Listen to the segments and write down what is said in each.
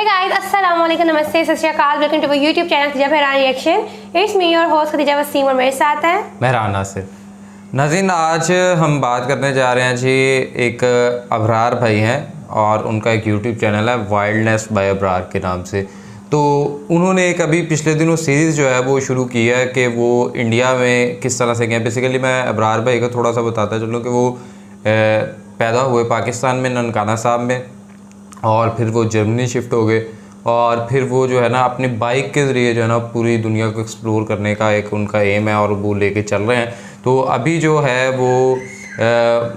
Hey guys, अस्सलामुअलैकुम, नमस्ते, सत श्री अकाल, welcome to YouTube channel Khadija Farhan reaction. It's me your host Khadija Wasim और मेरे साथ है मेहरान नासिर। नाज़रीन, आज हम बात करने जा रहे हैं जी, एक अबरार भाई हैं और उनका एक यूट्यूब चैनल है वाइल्डनेस बाय अबरार के नाम से। तो उन्होंने एक अभी पिछले दिनों सीरीज़ जो है वो शुरू की है कि वो इंडिया में किस तरह से गए। बेसिकली मैं अबरार भाई का थोड़ा सा बताता चलूँ कि वो पैदा हुए पाकिस्तान में ननकाना साहब में, और फिर वो जर्मनी शिफ्ट हो गए, और फिर वो जो है ना अपनी बाइक के ज़रिए जो है ना पूरी दुनिया को एक्सप्लोर करने का एक उनका एम है और वो लेके चल रहे हैं। तो अभी जो है वो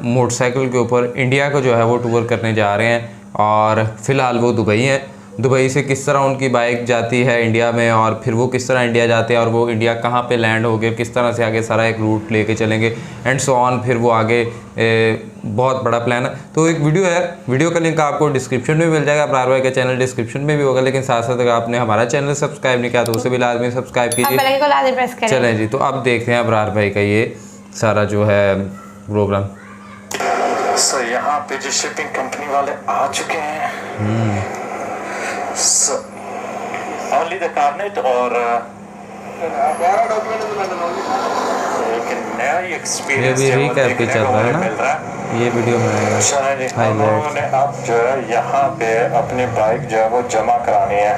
मोटरसाइकिल के ऊपर इंडिया को जो है वो टूर करने जा रहे हैं, और फ़िलहाल वो दुबई हैं। दुबई से किस तरह उनकी बाइक जाती है इंडिया में, और फिर वो किस तरह इंडिया जाते हैं, और वो इंडिया कहाँ पे लैंड हो गए, किस तरह से आगे सारा एक रूट लेके चलेंगे एंड सो ऑन। फिर वो आगे बहुत बड़ा प्लान है। तो एक वीडियो है, वीडियो का लिंक आपको डिस्क्रिप्शन में मिल जाएगा। अबरार भाई का चैनल डिस्क्रिप्शन में भी होगा, लेकिन साथ साथ अगर आपने हमारा चैनल सब्सक्राइब नहीं किया तो उसे भी लाजमी सब्सक्राइब कीजिए। चलें जी, तो अब देखते हैं अबरार भाई का ये सारा जो है प्रोग्राम। सर यहाँ पे जो शिपिंग कंपनी वाले आ चुके हैं, ओनली द कार्नेट और एक नया एक्सपीरियंस ये भी रीकैप चल रहा है ना, ये वीडियो में उन्होंने अब जो है यहाँ पे अपनी बाइक जो है वो जमा करानी है।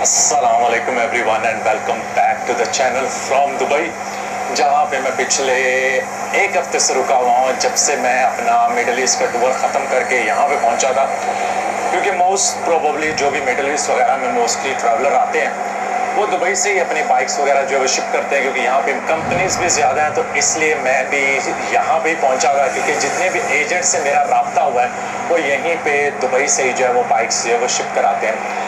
अस्सलाम वालेकुम everyone and welcome back to the channel from Dubai, जहाँ पे मैं पिछले एक हफ्ते से रुका हुआ हूँ, जब से मैं अपना मिडल ईस्ट का टूर ख़त्म करके यहाँ पे पहुँचा था। क्योंकि मोस्ट प्रोबेबली जो भी मिडल ईस्ट वगैरह में मोस्टली ट्रैवलर आते हैं वो दुबई से ही अपनी बाइक्स वगैरह जो है शिप करते हैं, क्योंकि यहाँ पे कंपनीज भी ज़्यादा हैं। तो इसलिए मैं भी यहाँ पे ही पहुँचा था, क्योंकि जितने भी एजेंट से मेरा रब्ता हुआ है वो यहीं पर दुबई से ही जो है वो बाइक्स जो है वो शिप कराते हैं।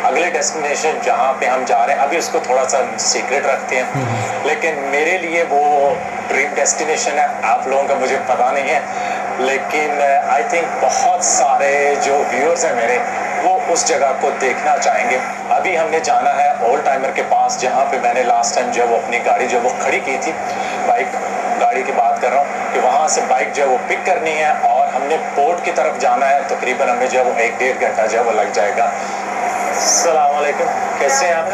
अगले डेस्टिनेशन जहाँ पे हम जा रहे हैं अभी उसको थोड़ा सा सीक्रेट रखते हैं, लेकिन मेरे लिए वो ड्रीम डेस्टिनेशन है। आप लोगों का मुझे पता नहीं है, लेकिन आई थिंक बहुत सारे जो व्यूअर्स हैं मेरे वो उस जगह को देखना चाहेंगे। अभी हमने जाना है ओल्ड टाइमर के पास, जहाँ पे मैंने लास्ट टाइम जो है वो अपनी गाड़ी जो है वो खड़ी की थी। बाइक गाड़ी की बात कर रहा हूँ कि वहाँ से बाइक जो है वो पिक करनी है और हमने पोर्ट की तरफ जाना है। तकरीबन हमें जो है वो 1-1.5 घंटा जो है वो लग जाएगा। अस्सलाम वालेकुम, कैसे हैं आप?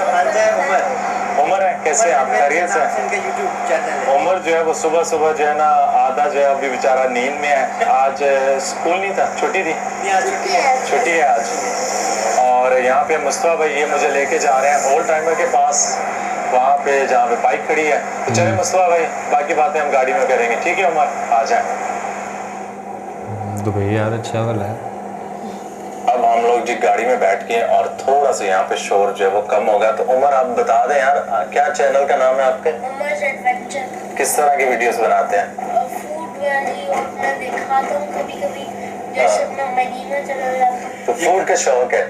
उमर है, कैसे हैं आप? खैरियत से? उमर जो है वो सुबह सुबह जो है ना आधा जो है अभी बेचारा नींद में है। आज स्कूल नहीं था, छुट्टी थी? छुट्टी है आज। और यहाँ पे मुस्तफा भाई ये मुझे लेके जा रहे हैं ओल्ड टाइमर के पास, वहाँ पे जहाँ पे बाइक खड़ी है। तो चले मुस्तफा भाई, बाकी बातें हम गाड़ी में करेंगे, ठीक है उमर? आ जाए। दुबई यार अच्छा वाला है। अब हम लोग जी गाड़ी में बैठ के और थोड़ा सा यहाँ पे शोर जो है वो कम होगा। तो उमर आप बता दें यार, क्या चैनल का नाम है आपके? उमर एडवेंचर। किस तरह की वीडियोस बनाते हैं? फूड वाली, और मैं दिखाता हूँ कभी-कभी, जैसे मैं मदीना चला जाता हूँ। तो फूड का शौक है?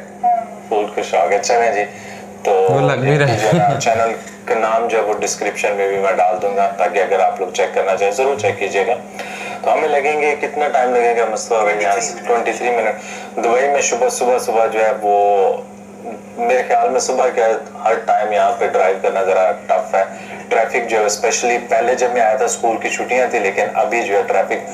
फूड का शौक है, चलें जी। तो वो लग भी रहा है। चैनल का नाम जो है वो डिस्क्रिप्शन में भी मैं डाल दूंगा, ताकि अगर आप लोग चेक करना चाहें जरूर चेक कीजिएगा। तो हमें लगेंगे, कितना टाइम लगेगा मुस्तफा भाई? 23 मिनट। दुबई में सुबह जो है वो मेरे ख्याल में सुबह का हर टाइम यहाँ पे ड्राइव करना ज़रा टफ है। ट्रैफिक जो है स्पेशली पहले जब मैं आया था स्कूल की छुट्टियाँ थी, लेकिन अभी जो है ट्रैफिक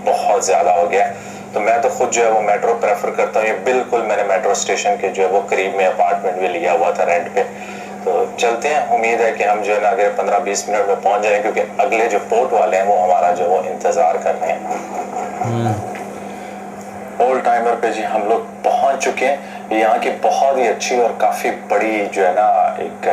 बहुत ज़्यादा हो गया है। तो मैं तो खुद जो है वो मेट्रो प्रेफर करता हूँ। ये बिल्कुल मैंने मेट्रो स्टेशन के जो है वो करीब में अपार्टमेंट भी लिया हुआ था रेंट पे। तो चलते हैं, उम्मीद है कि हम जो है ना अगर 15-20 मिनट में पहुंच जाएंगे, क्योंकि अगले जो पोर्ट वाले हैं वो हमारा जो वो इंतज़ार कर रहे हैं। ओल्ड टाइमर पे जी हम लोग पहुंच चुके हैं। यहाँ की बहुत ही अच्छी और काफ़ी बड़ी जो है ना एक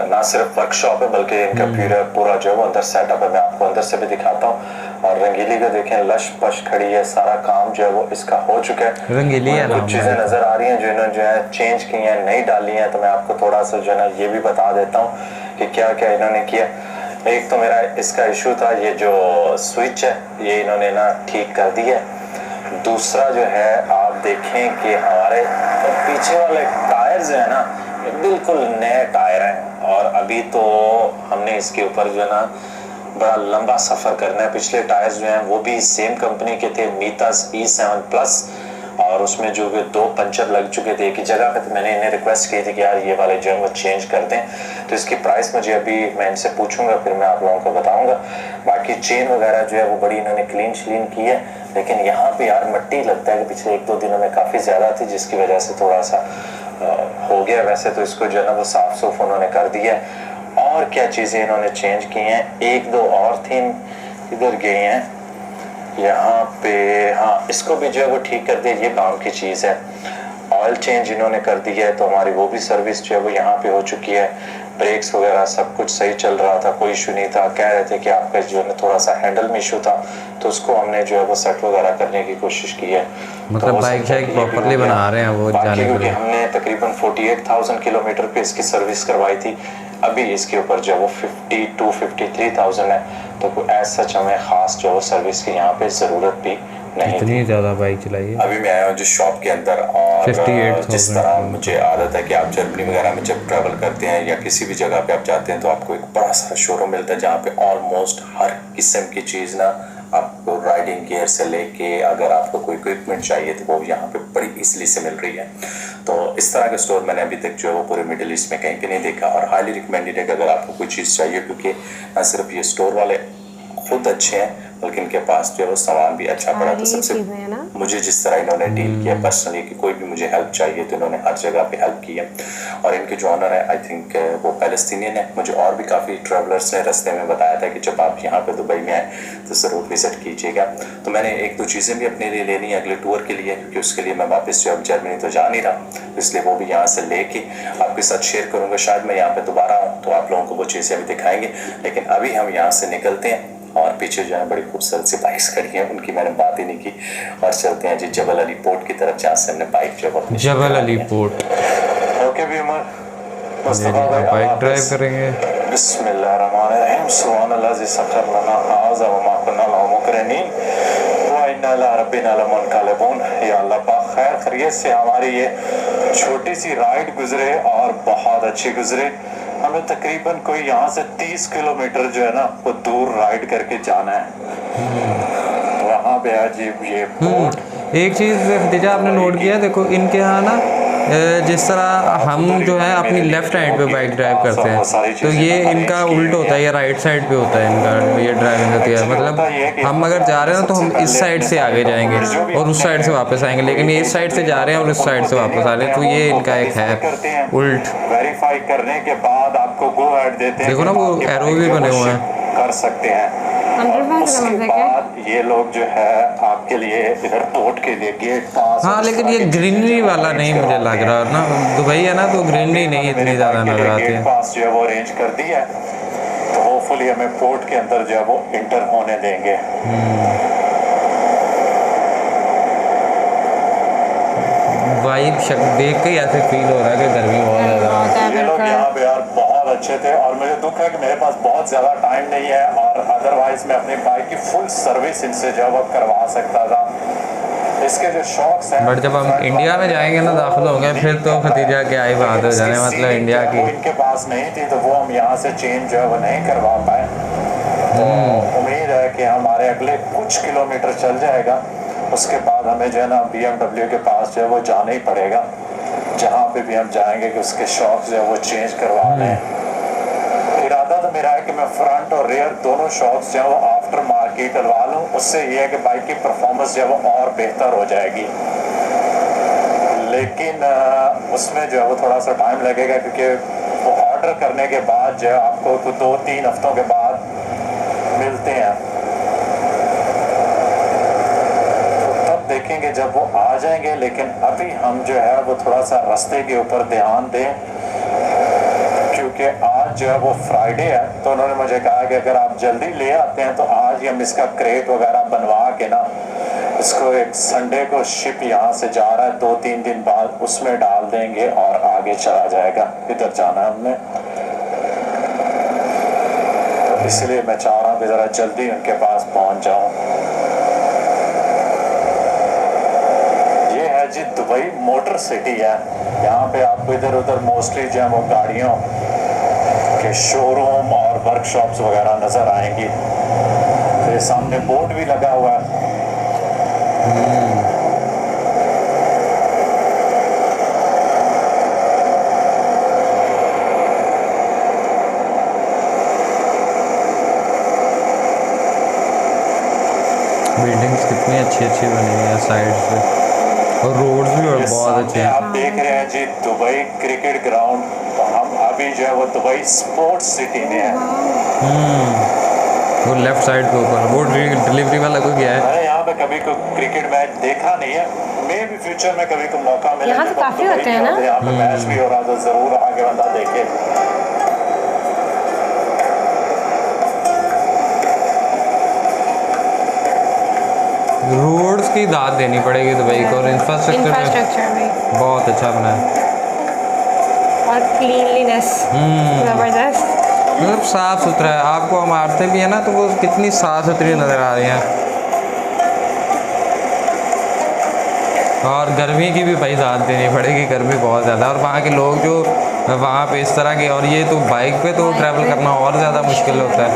ना सिर्फ वर्कशॉप है, बल्कि इनका पूरा जो है वो अंदर सेटअप है। मैं आपको अंदर से भी दिखाता हूँ। और रंगीली को देखें, लश पश खड़ी है, सारा काम जो है वो इसका हो चुका है। रंगीली है, कुछ चीज़ें नज़र आ रही हैं जो इन्होंने जो है चेंज की हैं, नई डाली हैं। तो मैं आपको थोड़ा सा जो है ना ये भी बता देता हूँ कि क्या क्या इन्होंने किया। एक तो मेरा इसका इशू था, ये जो स्विच है ये इन्होंने ना ठीक कर दी है। दूसरा जो है आप देखें कि हमारे पीछे वाले टायर जो है ना बिल्कुल नए टायर हैं, और अभी तो हमने इसके ऊपर जो है ना बड़ा लंबा सफ़र करना है। पिछले टायर्स जो हैं वो भी सेम कंपनी के थे, मीतास E7 प्लस, और उसमें जो 2 पंचर लग चुके थे एक ही जगह पे, तो मैंने इन्हें रिक्वेस्ट की थी कि यार ये वाले जो है वो चेंज कर दें। तो इसकी प्राइस मुझे अभी मैं इनसे पूछूंगा, फिर मैं आप लोगों को बताऊंगा। बाकी चेन वगैरह जो है वो बड़ी इन्होंने क्लीन श्लीन की है, लेकिन यहाँ पे यार मट्टी लगता है कि पिछले 1-2 दिनों में काफ़ी ज़्यादा थी, जिसकी वजह से थोड़ा सा हो गया। वैसे तो इसको जो है ना वो साफ सूफ उन्होंने कर दिया। और क्या चीज़ें इन्होंने चेंज की हैं, 1-2 और थी इधर गई हैं यहाँ पे। हाँ, इसको भी जो है वो ठीक कर दिया, ये काम की चीज़ है। ऑयल चेंज इन्होंने कर दी है, तो हमारी वो भी सर्विस जो है वो यहाँ पे हो चुकी है। ब्रेक्स वगैरह सब कुछ सही चल रहा था, कोई इशू नहीं था। कह रहे थे कि आपका जो है थोड़ा सा हैंडल में इशू था, तो उसको हमने जो है वो सेट वगैरह करने की कोशिश की है। मतलब बाइक शाइक प्रॉपर्ली बना रहे हैं वो जाने के क्योंकि लिए। हमने तकरीबन 48,000 किलोमीटर पे इसकी सर्विस करवाई थी। अभी इसके ऊपर जो है वो 52-53,000 है, तो कोई ऐसा सच हमें ख़ास जो है सर्विस की यहाँ पे ज़रूरत भी नहीं। इतनी ज़्यादा बाइक चलाई है। अभी मैं आया हूँ जिस शॉप के अंदर, और 58,000 जिस तरह मुझे आदत है कि आप जर्मनी वगैरह में जब ट्रैवल करते हैं या किसी भी जगह पे आप जाते हैं, तो आपको एक बड़ा सा शोरूम मिलता है जहाँ पे ऑलमोस्ट हर किस्म की चीज़ ना आपको राइडिंग गियर से लेके अगर आपको कोई इक्विपमेंट चाहिए तो वो यहाँ पे बड़ी इजीली से मिल रही है। तो इस तरह के स्टोर मैंने अभी तक जो है वो पूरे मिडिल ईस्ट में कहीं पे नहीं देखा, और हाईली रिकमेंडेड है कि अगर आपको कोई चीज़ चाहिए, क्योंकि न सिर्फ ये स्टोर वाले खुद अच्छे हैं बल्कि इनके पास जो है वो सामान भी अच्छा पड़ा। तो सबसे मुझे जिस तरह इन्होंने डील किया पर्सनली कि कोई भी मुझे हेल्प चाहिए तो इन्होंने हर जगह पे हेल्प की है। और इनके जो ऑनर है आई थिंक वो पैलेस्टीनियन है। मुझे और भी काफ़ी ट्रैवलर्स ने रास्ते में बताया था कि जब आप यहाँ पे दुबई में आए तो ज़रूर विज़िट कीजिएगा। तो मैंने 1-2 चीज़ें भी अपने लिए लेनी है अगले टूर के लिए, क्योंकि उसके लिए मैं वापस जो अब जर्मनी तो जा नहीं रहा, इसलिए वो भी यहाँ से लेके आपके साथ शेयर करूँगा। शायद मैं यहाँ पर दोबारा आऊँ तो आप लोगों को वो चीज़ें भी दिखाएंगे। लेकिन अभी हम यहाँ से निकलते हैं, और पीछे जो है बड़ी खूबसूरत सी बाइक्स खड़ी हैं, उनकी मैंने बात ही नहीं की, और चलते हैं जी जबल अली पोर्ट की तरफ, जहाँ से हमने बाइक जो है जबल अली पोर्ट। ओके भी उमर मुस्तफा भाई बाइक ड्राइव करेंगे। बिस्मिल्लाहिर्रहमानिर्रहीम, सुब्हानल्लाज़ी सखर लना हाज़ा व मा कुन्ना लहू मुक़रिनीन व इन्ना इला रब्बिना लमुनक़लिबून। या अल्लाह पाक खैर खैरियत से हमारी ये छोटी सी राइड गुजरे और बहुत अच्छी गुजरे। हमें तकरीबन कोई यहाँ से 30 किलोमीटर जो है ना वो दूर राइड करके जाना है। वहाँ पे अजीब ये पोर्ट। एक चीज़ खदीजा आपने नोट किया, देखो इनके यहाँ ना जिस तरह हम जो है अपनी लेफ्ट हैंड पे बाइक ड्राइव करते हैं, तो ये इनका उल्ट होता है, ये राइट साइड पे होता है इनका ये ड्राइविंग होती है। मतलब हम अगर जा रहे हैं तो हम इस साइड से आगे जाएंगे और उस साइड से वापस आएंगे, लेकिन ये इस साइड से जा रहे हैं और उस साइड से वापस आ रहे हैं, तो ये इनका एक है उल्ट। वेरीफाई करने के बाद आपको गो अहेड देते हैं, देखो ना वो एरो भी बने हुए हैं, कर सकते हैं। उसके बाद ये लोग जो है आपके लिए इधर पोर्ट के लिए गेट पास। हाँ, लेकिन ये ग्रीनरी वाला नहीं मुझे लग रहा ना, दुबई है ना तो ग्रीनरी नहीं इतनी ज़्यादा नजर आती है। गेट पास जो है वो अरेंज कर दिया है, तो होपफुली हमें पोर्ट के अंदर जो है वो इंटर होने देंगे। वाइब देख के ऐसे फील हो रहा है कि गर्मी बहुत ज़्यादा है। ये लोग यहाँ पे यार बहुत अच्छे थे, और मुझे दुख है कि मेरे पास बहुत ज़्यादा टाइम नहीं है, और अदरवाइज मैं अपनी बाइक की फुल सर्विस इनसे जो है करवा सकता था। इसके जो शौक हैं, बट जब हम इंडिया में जाएंगे ना, दाखिल होंगे, फिर तो खतीजा क्या ही बात हो जाने, मतलब इंडिया की इनके पास नहीं थी तो वो हम यहाँ से चेंज जो है वो नहीं करवा पाए। तो उम्मीद है कि हमारे अगले कुछ किलोमीटर चल जाएगा, उसके बाद हमें जो है ना BMW के पास जो है वो जाना ही पड़ेगा। जहाँ पे भी हम जाएंगे कि उसके शॉक्स जो है वो चेंज करवा लें। इरादा तो मेरा है कि मैं फ्रंट और रेयर दोनों शॉक्स जो है वो आफ्टर मार्केट डलवा लूँ, उससे ये है कि बाइक की परफॉर्मेंस जो है वो और बेहतर हो जाएगी। लेकिन उसमें जो है वो थोड़ा सा टाइम लगेगा, क्योंकि वो ऑर्डर करने के बाद जो है आपको 2-3 हफ्तों के बाद मिलते हैं, देखेंगे जब वो आ जाएंगे। लेकिन अभी हम जो है वो थोड़ा सा रास्ते के ऊपर ध्यान दें, क्योंकि आज जो है वो फ्राइडे है, तो उन्होंने मुझे कहा कि अगर आप जल्दी ले आते हैं तो आज हम इसका क्रेट वगैरह बनवा के ना इसको एक संडे को शिप यहाँ से जा रहा है, 2-3 दिन बाद उसमें डाल देंगे और आगे चला जाएगा। इधर जाना है हमने, तो इसलिए मैं चाह रहा हूँ कि ज़रा जल्दी उनके पास पहुँच जाऊँ। जी दुबई मोटर सिटी है, यहाँ पे आपको इधर उधर मोस्टली जो है वो गाड़ियों के शोरूम और वर्कशॉप्स वगैरह नज़र आएंगी। तो सामने बोर्ड भी लगा हुआ है, बिल्डिंग्स कितनी अच्छी अच्छी बनी हुई है साइड से, और रोड्स भी ये बहुत सामने अच्छे हैं। आप देख रहे हैं जी दुबई क्रिकेट ग्राउंड। तो हम अभी जो है वो दुबई स्पोर्ट्स सिटी में है। वो लेफ्ट साइड के ऊपर वो डिलीवरी वाला कोई गया है। मैंने यहाँ पे कभी कोई क्रिकेट मैच देखा नहीं है, मे भी फ्यूचर में कभी को मौका मिले। यहाँ तो जब हम काफी दुबई होते हैं में ना? होते, यहाँ पे मैच भी हो रहा तो जरूर आगे बंदा देखे। रोड्स की दाद देनी पड़ेगी दुबई को, और इंफ्रास्ट्रक्चर में बहुत अच्छा बना है। और क्लीनलीनेस जबरदस्त। मतलब साफ सुथरा है। आपको इमारतें भी है ना तो वो कितनी साफ सुथरी नज़र आ रही हैं। और गर्मी की भी भाई दाद देनी पड़ेगी, गर्मी बहुत ज़्यादा। और वहाँ के लोग जो वहाँ पे इस तरह के, और ये तो बाइक पे तो ट्रैवल करना और ज़्यादा मुश्किल होता है।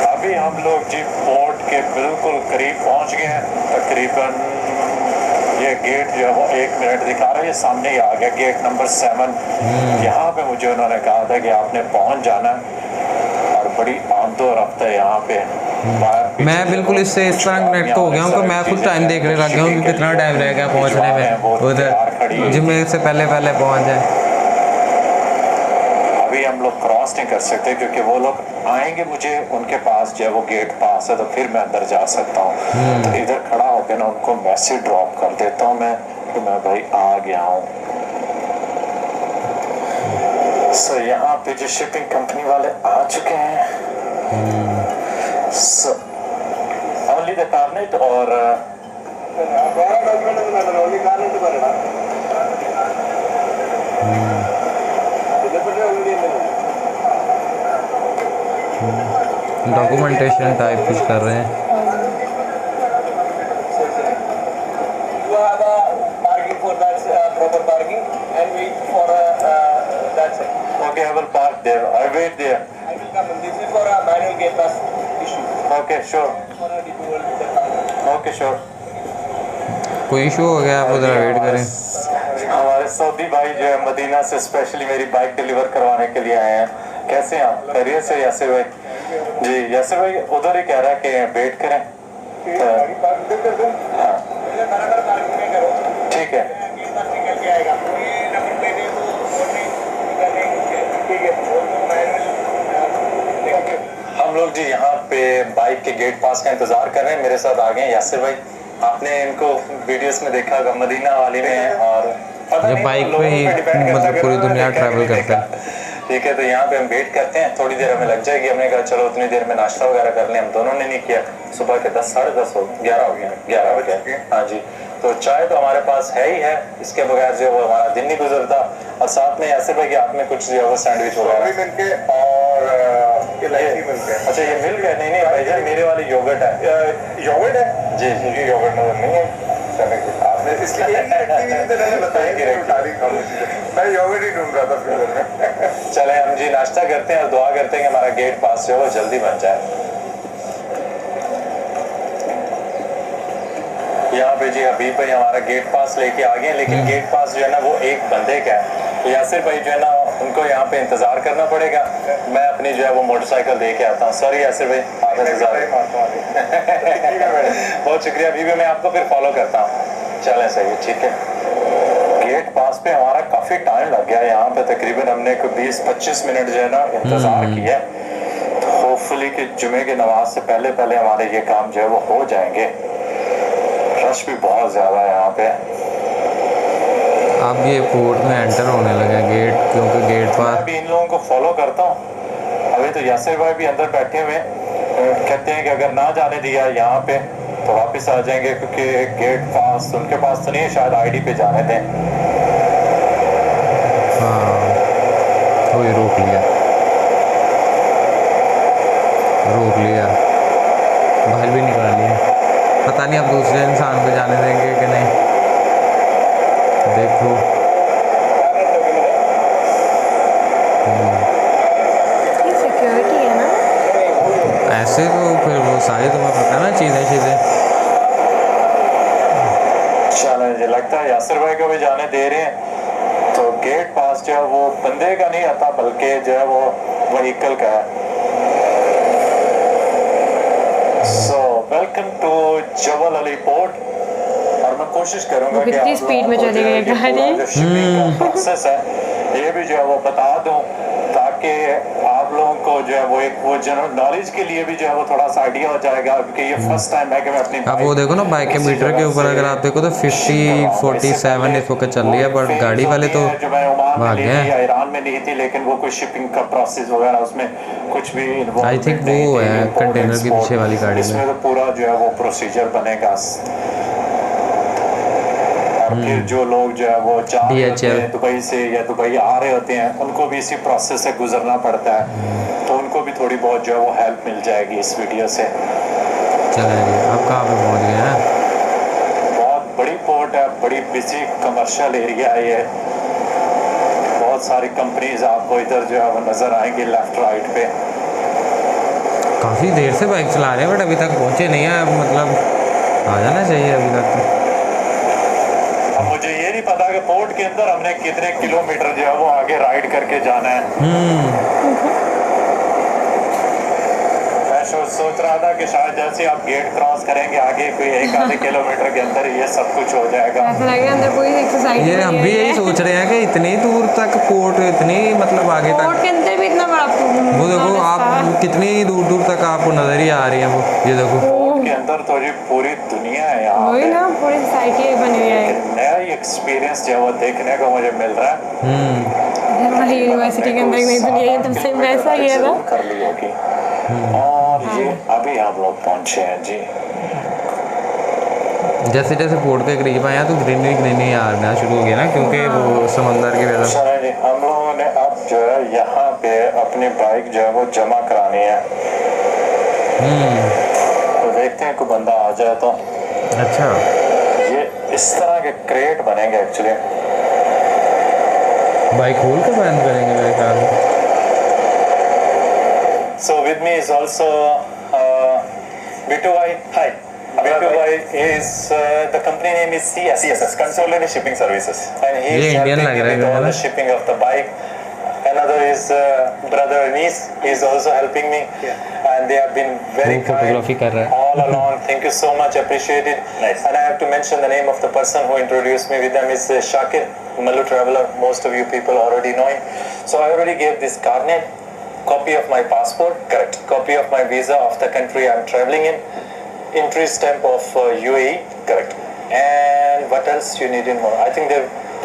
अभी हम लोग जी पोर्ट के बिल्कुल करीब पहुंच गए हैं। तकरीबन ये गेट जो है वो 1 मिनट दिखा रहा है, ये सामने ही आ गया गेट नंबर 7। यहाँ पे मुझे उन्होंने कहा था कि आपने पहुंच जाना है, और बड़ी आमदो रफ्त है यहाँ पे। मैं बिल्कुल इससे इस तरह कनेक्ट हो गया हूँ कि मैं खुद टाइम देखने लग गया हूँ कि कितना टाइम रह गया पहुँचने में, उधर जिम से पहले पहुँच जाए। अभी हम लोग क्रॉस नहीं कर सकते क्योंकि वो लोग आएंगे, मुझे उनके पास जो है वो गेट पास है, तो फिर मैं अंदर जा सकता हूँ। तो इधर खड़ा होकर ना उनको मैसेज ड्रॉप कर देता हूँ मैं कि मैं भाई आ गया हूँ। सो यहाँ पे जो शिपिंग कंपनी वाले आ चुके हैं। सो ओनली द कार्नेट और डॉक्यूमेंटेशन टाइप कुछ कर रहे हैं। okay, I will park there. I wait there. This is for a manual gate pass issue. Okay, sure. For a renewal. Okay, sure. कोई इशू हो गया आप उधर वेट करें। हमारे सऊदी भाई जो है मदीना से स्पेशली मेरी बाइक डिलीवर करवाने के लिए आए हैं। कैसे हैं आप? खैरियत से यासिर भाई? जी यासिर भाई उधर ही कह रहा है कि वेट करें। हाँ ठीक है। हम लोग जी यहाँ पे बाइक के गेट पास का इंतजार कर रहे हैं। मेरे साथ आ गए हैं यासिर भाई। आपने इनको वीडियोस में देखा होगा, मदीना वाली में है, और पता जो नहीं बाइक लोगों पे ही पे डिपेंड करता है मतलब पूरी कि उन्होंने दुनिया देखा कि ट्रैवल नहीं करता देखा। ठीक है, तो यहाँ पे हम वेट करते हैं, थोड़ी देर हमें लग जाएगी। हमने कहा चलो उतनी देर में नाश्ता वगैरह कर लें। हम दोनों ने नहीं किया। सुबह के 10 साढ़े 10 हो 11 हो गया 11 बजे। हाँ जी, तो चाय तो हमारे पास है ही है, इसके बगैर जो वो हमारा दिन नहीं गुजरता। और साथ में ऐसे भाई कि आपने कुछ जो है वो सैंडविच वगैरह मिलके और इलायची मिलके। अच्छा ये मिल गया? नहीं नहीं भाईजान, मेरे वाली योगर्ट है। योगर्ट है जी जी जी, योगर्ट नजर नहीं है। आपने इसलिए मैं योगर्ट ही ढूंढ रहा था फ्रीजर में। चले हम जी नाश्ता करते हैं और दुआ करते हैं कि हमारा गेट पास जो है वो जल्दी बन जाए। यहाँ पे जी हबीब भाई हमारा गेट पास लेके आ गए, लेकिन गेट पास जो है ना वो एक बंदे का है। तो यासिर भाई जो है ना उनको यहाँ पे इंतजार करना पड़ेगा। मैं अपनी जो है वो मोटरसाइकिल दे के आता हूँ। सॉरी यासिर भाई, आप इंतजार बहुत शुक्रिया। अभी भी मैं आपको फिर फॉलो करता हूँ। चलें सही, ठीक है। गेट पास पे हमारा काफी टाइम लग गया। यहाँ पे तकरीबन हमने 20-25 मिनट जो है ना इंतजार किया। तो होपफुली कि जुमे की नमाज से पहले पहले हमारे ये काम जो है वो हो जाएंगे। रश भी बहुत ज्यादा है यहाँ पे। अब ये पोर्ट में एंटर होने लगे गेट, क्योंकि गेट मैं पर अभी इन लोगों को फॉलो करता हूँ। अभी तो यासिर भाई भी अंदर बैठे हुए कहते हैं कि अगर ना जाने दिया यहाँ पे तो वापस आ जाएंगे, क्योंकि गेट पास उनके पास तो नहीं है, शायद आईडी पे जाने दें। हाँ वही रोक लिया बाहर भी निकाल लिया। पता नहीं अब दूसरे इंसान को जाने देंगे कि नहीं, देखो। ये सिक्योरिटी है ना? ऐसे तो फिर वो सारी तुम्हें पता है ना चीज़ें। चलो मुझे लगता है यासिर भाई को भी जाने दे रहे हैं। तो गेट पास जो है वो बंदे का नहीं आता, बल्कि जो है वो व्हीकल का है। Welcome to Jebel Ali port. और मैं कोशिश करूंगा वो कि कितनी आप स्पीड में लोगों को चली जो है गई कि गाड़ी। पूरा जो shipping का प्रोसेस है ये भी जो है वो बता दूं, ताकि आप लोगों को जो है वो एक वो जनरल नॉलेज के लिए भी जो है वो थोड़ा सा आइडिया हो जाएगा, क्योंकि ये फर्स्ट टाइम है कि मैं अपनी अब वो देखो ना बाइक के किसी मीटर के जगह ऊपर से अगर आप देखो तो 50-47 इस वक्त चल रही है, बट गाड़ी वाले तो जो मैं ओमान में भाग ली गए थी हैं। या ईरान में ली थी, लेकिन वो कोई शिपिंग का प्रोसेस वगैरह उसमें कुछ भी I think वो है कंटेनर की पीछे वाली गाड़ी में। इसमें तो पूरा जो है वो प्रोसीजर बनेगा। और फिर जो लोग जो है वो जा रहे होते DHL हैं दुबई से या दुबई आ रहे होते हैं, उनको भी इसी प्रोसेस से गुजरना पड़ता है, तो उनको भी थोड़ी बहुत जो है वो हेल्प मिल जाएगी इस वीडियो से। चले जी, अब कहाँ पे पहुँच गए हैं? बहुत बड़ी पोर्ट है, बड़ी बिजी कमर्शियल एरिया है ये। बहुत सारी कंपनीज आपको इधर जो है वो नज़र आएंगी लेफ्ट राइट पे। काफ़ी देर से बाइक चला रहे हैं बट अभी तक पहुँचे नहीं है, मतलब आ जाना चाहिए अभी तक तो। अब मुझे ये नहीं पता कि पोर्ट के अंदर हमने कितने किलोमीटर जो है वो आगे राइड करके जाना है। मैं सोच रहा था कि शायद जैसे आप गेट क्रॉस करेंगे आगे कोई 1-आधे किलोमीटर के अंदर ये सब कुछ हो जाएगा। ऐसा लग रहा है अंदर पूरी एक सोसाइटी ये हम भी यही सोच रहे हैं कि इतनी दूर तक पोर्ट, इतनी मतलब आगे कोर्ट तक के अंदर भी इतना बड़ा वो देखो आप कितनी दूर दूर तक आपको नजर ही आ रही है वो, ये देखो। पोर्ट के अंदर तो जी पूरी दुनिया है यहाँ वही पे। ना पूरी सोसाइटी बनी हुई है। एक नया ही एक्सपीरियंस जो है वो देखने को मुझे मिल रहा है। इधर वाली यूनिवर्सिटी के अंदर एक नई दुनिया है, तब से वैसा ही है ना। जरूर कर ली होगी। और ये अभी हम लोग पहुंचे हैं जी। जैसे जैसे पोर्ट के करीब आए हैं तो ग्रीनरी ग्रीनरी आना शुरू हो गया ना, क्योंकि वो समंदर की वजह से। चलो जी, हम लोगों ने अब जो है यहाँ पे अपनी बाइक जो है वो जमा करानी है। तो देखते हैं कोई बंदा आ जाए तो। अच्छा, ये इस तरह के क्रेट बनेंगे एक्चुअली। बाइक खोल के बंद करेंगे मेरे ख्याल में। So with me is also Bitu Bhai. Hi. Bitu Bhai is the company name is CSS, Consolidated Shipping Services, and he ये is Indian helping लग me रहा है with all ना? the shipping of the bike. Another is brother Anis. He is also helping me, and they have been very वो photography कर रहा है। all along. Thank you so much, appreciate it. Nice. And I have to mention the name of the person who introduced me with them is Shakir, Malu Traveler. Most of you people already know him. So I already gave this carnet. Copy of my passport, correct. Copy of my visa of the country I'm traveling in. Entry stamp of UAE, correct. And what else you need in more? I think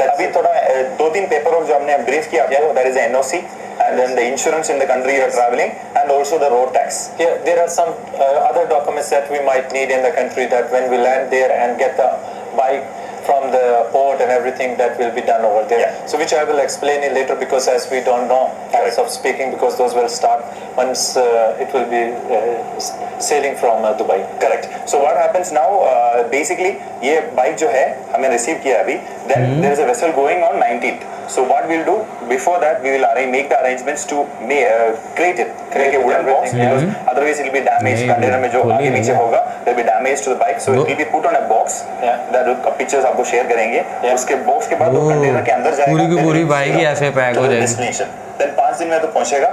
अभी थोड़ा 2-3 paper जो हमने brief किया आपको, that is the NOC and then the insurance in the country you're traveling and also the road tax. Here there are some other documents that we might need in the country that when we land there and get the bike from the port and everything that will be done over there. So which I will explain it later because as we don't know as of speaking because those will start once it will be sailing from Dubai. Correct. So what happens now? Basically ये bike जो है हमें receive किया अभी. Then there is a vessel going on 19th. So what we'll do before that we will make the arrangements to create a wooden box because otherwise it will be damaged. Container में जो आगे पीछे होगा there will be damage to the bike. So it will be put on a box. That pictures आपको share करेंगे. उसके box के बाद वो कंटेनर के अंदर जाएगा. पूरी की पूरी बाइक ही ऐसे पैक हो जाएगी। Destination. Then 5 दिन में तो पहुंचेगा.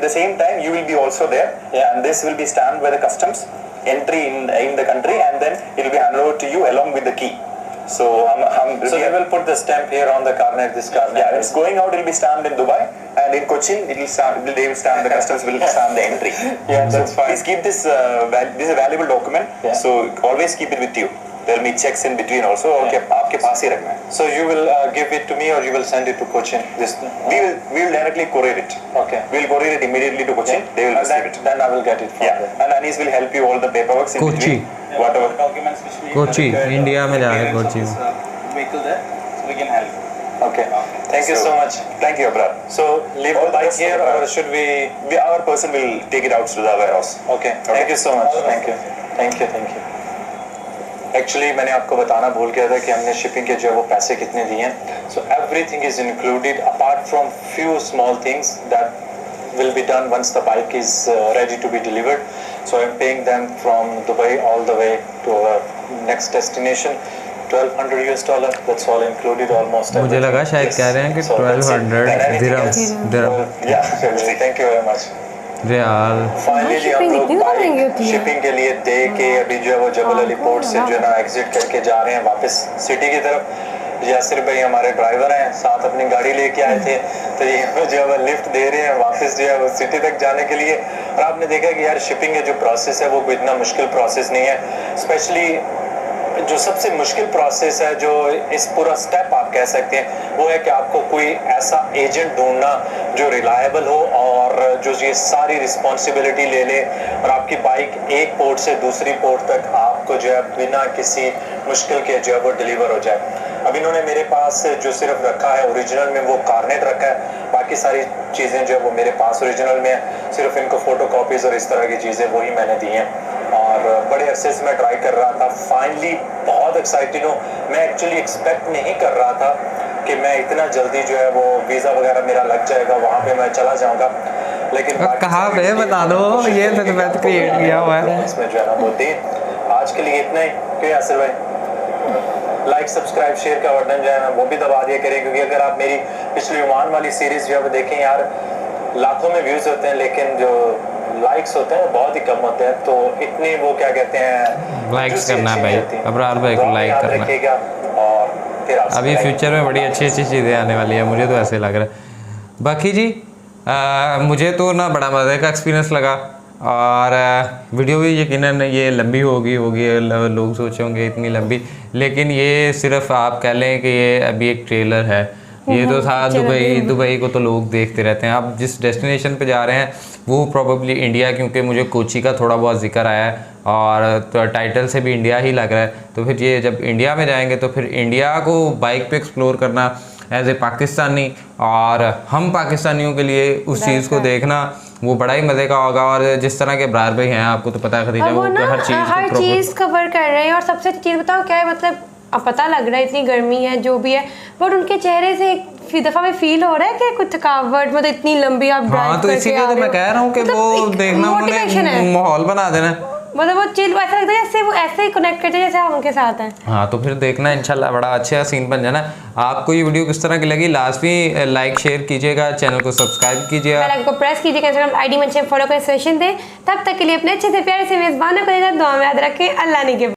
The same time you will be also there. And this will be stamped by the customs entry in the country and then it will be handed over to you along with the key. So they will put the stamp here on the carnet. This carnet. Yeah, it's going out. It will be stamped in Dubai, and in Cochin, it will stamp. They will stamp. The customs will stamp the entry. Yeah, that's fine. Please keep this. This is a valuable document. Yeah. So always keep it with you. There will be checks in between also. Okay, आपके पास ही रखना है. So you will give it to me or you will send it to Cochin. We will directly courier it. Okay. We will courier it immediately to Cochin. Yeah. They will receive it. Then I will get it. From there. And Anis will help you all the paperwork in between. Whatever documents which we Kochi India में जा रहे हैं कोची में। vehicle there, so we can help. Okay. Thank you so much. Thank you, brother. So leave the bike here, or should we? Our person will take it out to the warehouse. Okay. Thank you so much. Thank you. Thank you. Thank you. Actually मैंने आपको बताना भूल गया था कि हमने shipping के जो है वो पैसे कितने दिए हैं. So everything is included apart from few small things that will be done once the bike is ready to be delivered. So I'm paying them from Dubai all the way to our next destination. $1,200. That's all included almost. मुझे लगा शायद कह रहे हैं कि 1200 dirhams. Yeah, thank you very much. यार finally जी हम shipping लोग इतनी ज़्यादा महंगी होती है। शिपिंग के लिए दे के अभी जो है वो जबल अली पोर्ट से जो है ना एग्जिट करके जा रहे हैं वापस सिटी की तरफ। यासिर भाई हमारे ड्राइवर हैं, साथ अपनी गाड़ी लेके आए थे, तो ये जो है वो लिफ्ट दे रहे हैं वापस जो है वो सिटी तक जाने के लिए। और आपने देखा कि यार शिपिंग का जो प्रोसेस है वो कोई इतना मुश्किल प्रोसेस नहीं है। स्पेशली जो सबसे मुश्किल प्रोसेस है, जो इस पूरा स्टेप आप कह सकते हैं, वो है कि आपको कोई ऐसा एजेंट ढूंढना जो रिलायबल हो और जो ये सारी रिस्पॉन्सिबिलिटी ले ले और आपकी बाइक एक पोर्ट से दूसरी पोर्ट तक आपको जो है बिना किसी मुश्किल के जो है वो डिलीवर हो जाए। अब इन्होंने मेरे पास जो सिर्फ रखा है ओरिजिनल में वो कार्नेट रखा है, बाकी सारी चीज़ें जो है वो मेरे पास ओरिजिनल में है। सिर्फ इनको फ़ोटो कॉपीज़ और इस तरह की चीज़ें वही मैंने दी हैं और बड़े अरसे से मैं ट्राई कर रहा था। फाइनली बहुत एक्साइटेड हूँ। मैं एक्चुअली एक्सपेक्ट नहीं कर रहा था कि मैं इतना जल्दी जो है वो वीज़ा वगैरह मेरा लग जाएगा, वहाँ पे मैं चला जाऊँगा। लेकिन कहाँ पे बता दो, ये तो मैं क्रिएट किया हुआ है इसमें जो है ना वो दें। आज के लिए इतना ही। क्यों यासिर भाई, लाइक सब्सक्राइब शेयर का बटन जो है ना वो भी दबा दिया करें, क्योंकि अगर आप मेरी पिछली ओमान वाली सीरीज जो है वो देखें यार, लाखों में व्यूज होते हैं लेकिन जो लाइक्स होते हैं बहुत ही कम होते हैं। तो इतने वो क्या कहते हैं, लाइक्स करना है भाई, अबरार भाई को लाइक करना है। और फिर अभी फ्यूचर में बड़ी अच्छी अच्छी चीज़ें आने वाली है, मुझे तो ऐसे लग रहा है। बाकी जी मुझे तो ना बड़ा मज़े का एक्सपीरियंस लगा और वीडियो भी यकीनन ये लंबी होगी लोग सोचे होंगे इतनी लंबी, लेकिन ये सिर्फ आप कह लें कि ये अभी एक ट्रेलर है। ये तो था दुबई को तो लोग देखते रहते हैं। आप जिस डेस्टिनेशन पे जा रहे हैं वो प्रोबेबली इंडिया, क्योंकि मुझे कोची का थोड़ा बहुत जिक्र आया है और तो टाइटल से भी इंडिया ही लग रहा है। तो फिर ये जब इंडिया में जाएंगे तो फिर इंडिया को बाइक पे एक्सप्लोर करना एज ए पाकिस्तानी, और हम पाकिस्तानियों के लिए उस चीज़ को देखना वो बड़ा ही मज़े का होगा। और जिस तरह के अबरार भाई हैं, आपको तो पता है खदीजा, वो हर चीज़ कवर कर रहे हैं। और सबसे अच्छी चीज़ बताओ क्या है, मतलब अब पता लग रहा है इतनी गर्मी है जो भी है, बट उनके चेहरे से एक दफ़ा में फील हो रहा है कि कुछ थकावट, मतलब इतनी लंबी आप ड्राइव हाँ, तो इसीलिए तो मैं कह रहा हूँ कि वो देखना, उन्होंने माहौल बना देना, मतलब वो चिल ऐसा लगता है जैसे वो ऐसे ही कनेक्ट करते हैं जैसे हम उनके साथ हैं। हाँ, तो फिर देखना इंशाल्लाह बड़ा अच्छा सीन बन जाना। आपको ये वीडियो किस तरह की लगी लाजमी लाइक शेयर कीजिएगा, चैनल को सब्सक्राइब कीजिएगा, बेल आइकन को प्रेस कीजिएगा, इंस्टाग्राम आईडी में फॉलो कर सेशन दें। तब तक के लिए अपने अच्छे से प्यारे से मेज़बानों को दुआ में याद रखें। अल्लाह ने के